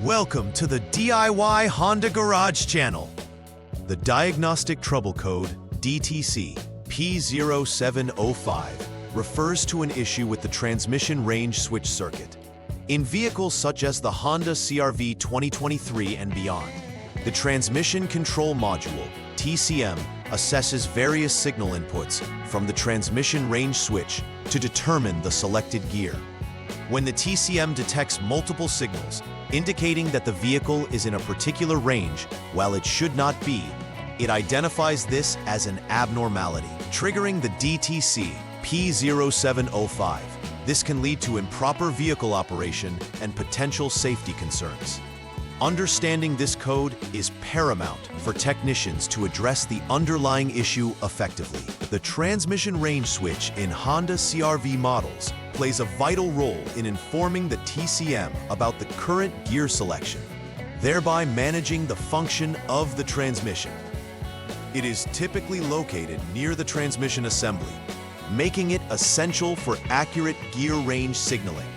Welcome to the DIY Honda Garage channel. The Diagnostic Trouble Code, DTC P0705, refers to an issue with the transmission range switch circuit. In vehicles such as the Honda CR-V 2023 and beyond, the Transmission Control Module, TCM, assesses various signal inputs from the transmission range switch to determine the selected gear. When the TCM detects multiple signals, indicating that the vehicle is in a particular range while it should not be, it identifies this as an abnormality, triggering the DTC P0705. This can lead to improper vehicle operation and potential safety concerns. Understanding this code is paramount for technicians to address the underlying issue effectively. The transmission range switch in Honda CR-V models plays a vital role in informing the TCM about the current gear selection, thereby managing the function of the transmission. It is typically located near the transmission assembly, making it essential for accurate gear range signaling.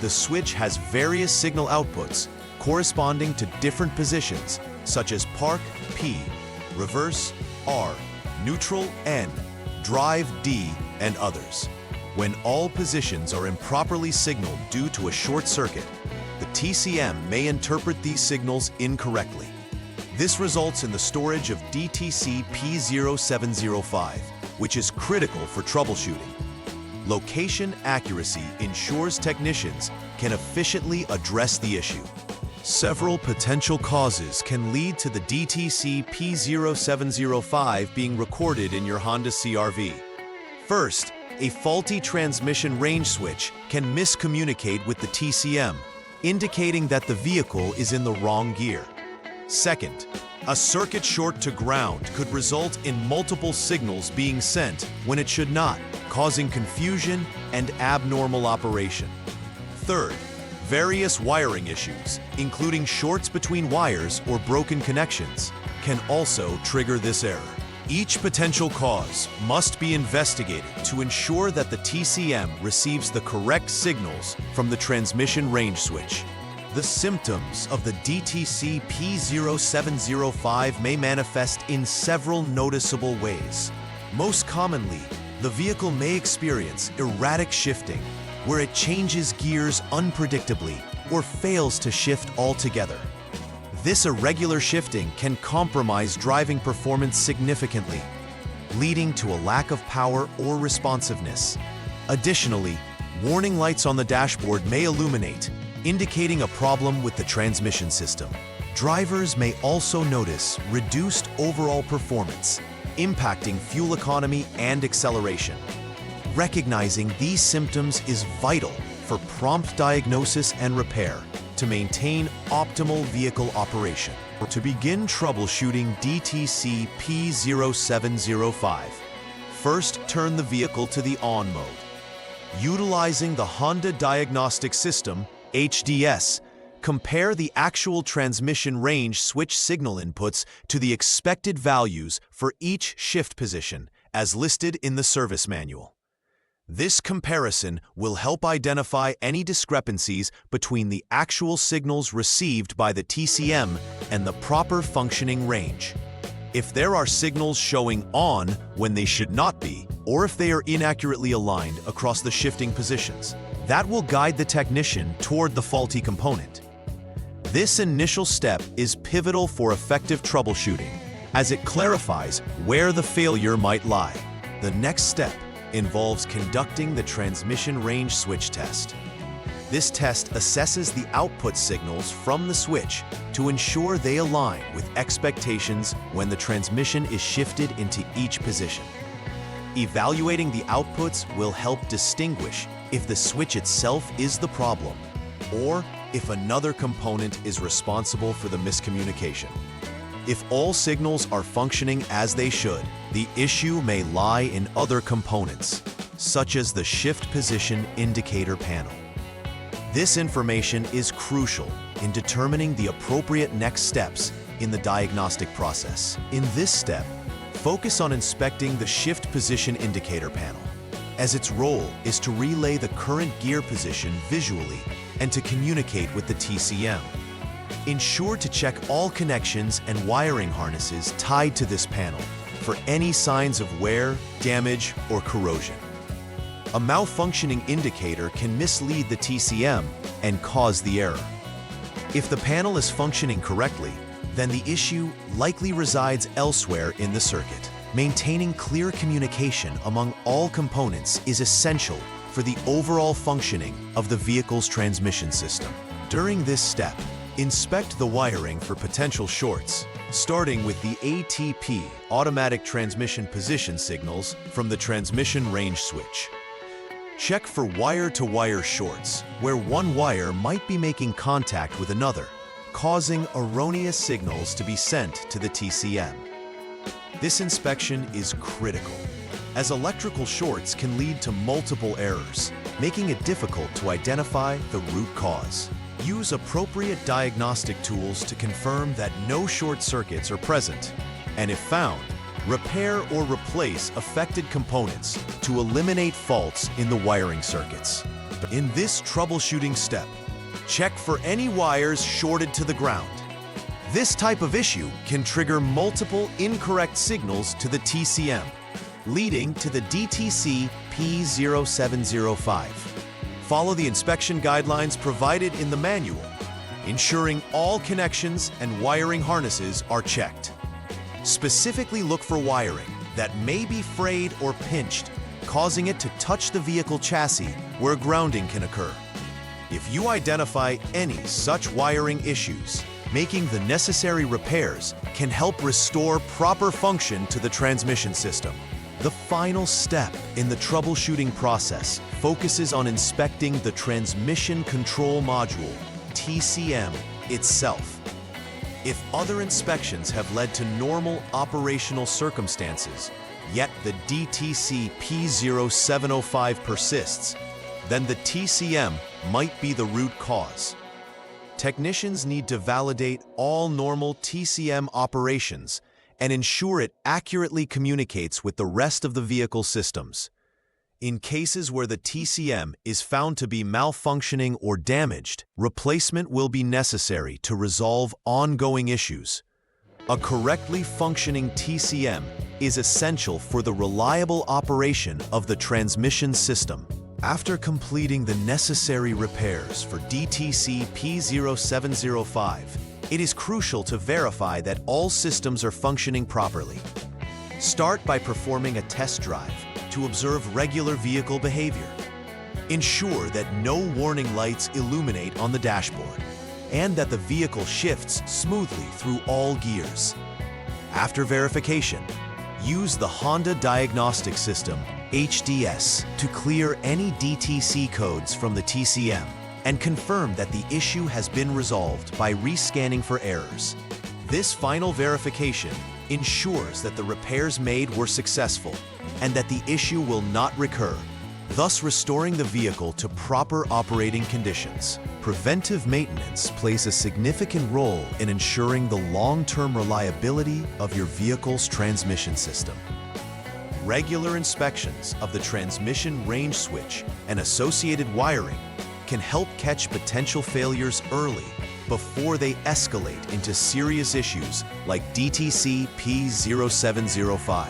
The switch has various signal outputs corresponding to different positions, such as park, P, reverse, R, neutral, N, drive, D, and others. When all positions are improperly signaled due to a short circuit, the TCM may interpret these signals incorrectly. This results in the storage of DTC P0705, which is critical for troubleshooting. Location accuracy ensures technicians can efficiently address the issue. Several potential causes can lead to the DTC P0705 being recorded in your Honda CR-V. First, a faulty transmission range switch can miscommunicate with the TCM, indicating that the vehicle is in the wrong gear. Second, a circuit short to ground could result in multiple signals being sent when it should not, causing confusion and abnormal operation. Third, various wiring issues, including shorts between wires or broken connections, can also trigger this error. Each potential cause must be investigated to ensure that the TCM receives the correct signals from the transmission range switch. The symptoms of the DTC P0705 may manifest in several noticeable ways. Most commonly, the vehicle may experience erratic shifting, where it changes gears unpredictably or fails to shift altogether. This irregular shifting can compromise driving performance significantly, leading to a lack of power or responsiveness. Additionally, warning lights on the dashboard may illuminate, indicating a problem with the transmission system. Drivers may also notice reduced overall performance, impacting fuel economy and acceleration. Recognizing these symptoms is vital for prompt diagnosis and repair to maintain optimal vehicle operation. To begin troubleshooting DTC P0705, first turn the vehicle to the on mode. Utilizing the Honda Diagnostic System, HDS, compare the actual transmission range switch signal inputs to the expected values for each shift position, as listed in the service manual. This comparison will help identify any discrepancies between the actual signals received by the TCM and the proper functioning range. If there are signals showing on when they should not be, or if they are inaccurately aligned across the shifting positions, that will guide the technician toward the faulty component. This initial step is pivotal for effective troubleshooting, as it clarifies where the failure might lie. The next step involves conducting the transmission range switch test. This test assesses the output signals from the switch to ensure they align with expectations when the transmission is shifted into each position. Evaluating the outputs will help distinguish if the switch itself is the problem, or if another component is responsible for the miscommunication. If all signals are functioning as they should, the issue may lie in other components, such as the shift position indicator panel. This information is crucial in determining the appropriate next steps in the diagnostic process. In this step, focus on inspecting the shift position indicator panel, as its role is to relay the current gear position visually and to communicate with the TCM. Ensure to check all connections and wiring harnesses tied to this panel for any signs of wear, damage, or corrosion. A malfunctioning indicator can mislead the TCM and cause the error. If the panel is functioning correctly, then the issue likely resides elsewhere in the circuit. Maintaining clear communication among all components is essential for the overall functioning of the vehicle's transmission system. During this step, inspect the wiring for potential shorts, starting with the ATP automatic transmission position signals from the transmission range switch. Check for wire-to-wire shorts, where one wire might be making contact with another, causing erroneous signals to be sent to the TCM. This inspection is critical, as electrical shorts can lead to multiple errors, making it difficult to identify the root cause. Use appropriate diagnostic tools to confirm that no short circuits are present, and if found, repair or replace affected components to eliminate faults in the wiring circuits. In this troubleshooting step, check for any wires shorted to the ground. This type of issue can trigger multiple incorrect signals to the TCM, leading to the DTC P0705. Follow the inspection guidelines provided in the manual, ensuring all connections and wiring harnesses are checked. Specifically look for wiring that may be frayed or pinched, causing it to touch the vehicle chassis where grounding can occur. If you identify any such wiring issues, making the necessary repairs can help restore proper function to the transmission system. The final step in the troubleshooting process focuses on inspecting the transmission control module, TCM, itself. If other inspections have led to normal operational circumstances, yet the DTC P0705 persists, then the TCM might be the root cause. Technicians need to validate all normal TCM operations and ensure it accurately communicates with the rest of the vehicle systems. In cases where the TCM is found to be malfunctioning or damaged, replacement will be necessary to resolve ongoing issues. A correctly functioning TCM is essential for the reliable operation of the transmission system. After completing the necessary repairs for DTC P0705, it is crucial to verify that all systems are functioning properly. Start by performing a test drive to observe regular vehicle behavior. Ensure that no warning lights illuminate on the dashboard and that the vehicle shifts smoothly through all gears. After verification, use the Honda Diagnostic System, HDS, to clear any DTC codes from the TCM and confirm that the issue has been resolved by rescanning for errors. This final verification ensures that the repairs made were successful and that the issue will not recur, thus restoring the vehicle to proper operating conditions. Preventive maintenance plays a significant role in ensuring the long-term reliability of your vehicle's transmission system. Regular inspections of the transmission range switch and associated wiring can help catch potential failures early before they escalate into serious issues like DTC P0705.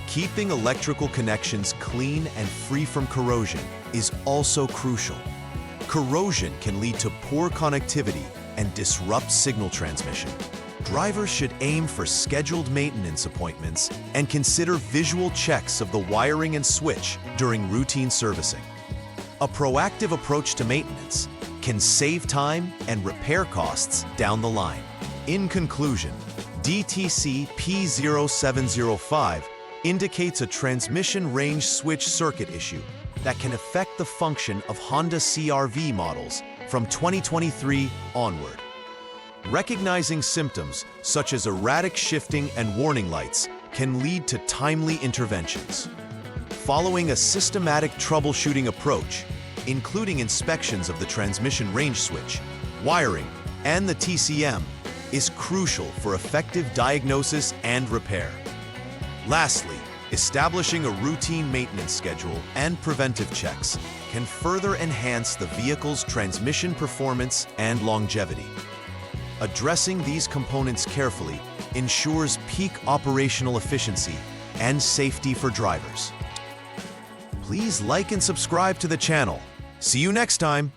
Keeping electrical connections clean and free from corrosion is also crucial. Corrosion can lead to poor connectivity and disrupt signal transmission. Drivers should aim for scheduled maintenance appointments and consider visual checks of the wiring and switch during routine servicing. A proactive approach to maintenance can save time and repair costs down the line. In conclusion, DTC P0705 indicates a transmission range switch circuit issue that can affect the function of Honda CR-V models from 2023 onward. Recognizing symptoms such as erratic shifting and warning lights can lead to timely interventions. Following a systematic troubleshooting approach, including inspections of the transmission range switch, wiring, and the TCM, is crucial for effective diagnosis and repair. Lastly, establishing a routine maintenance schedule and preventive checks can further enhance the vehicle's transmission performance and longevity. Addressing these components carefully ensures peak operational efficiency and safety for drivers. Please like and subscribe to the channel. See you next time.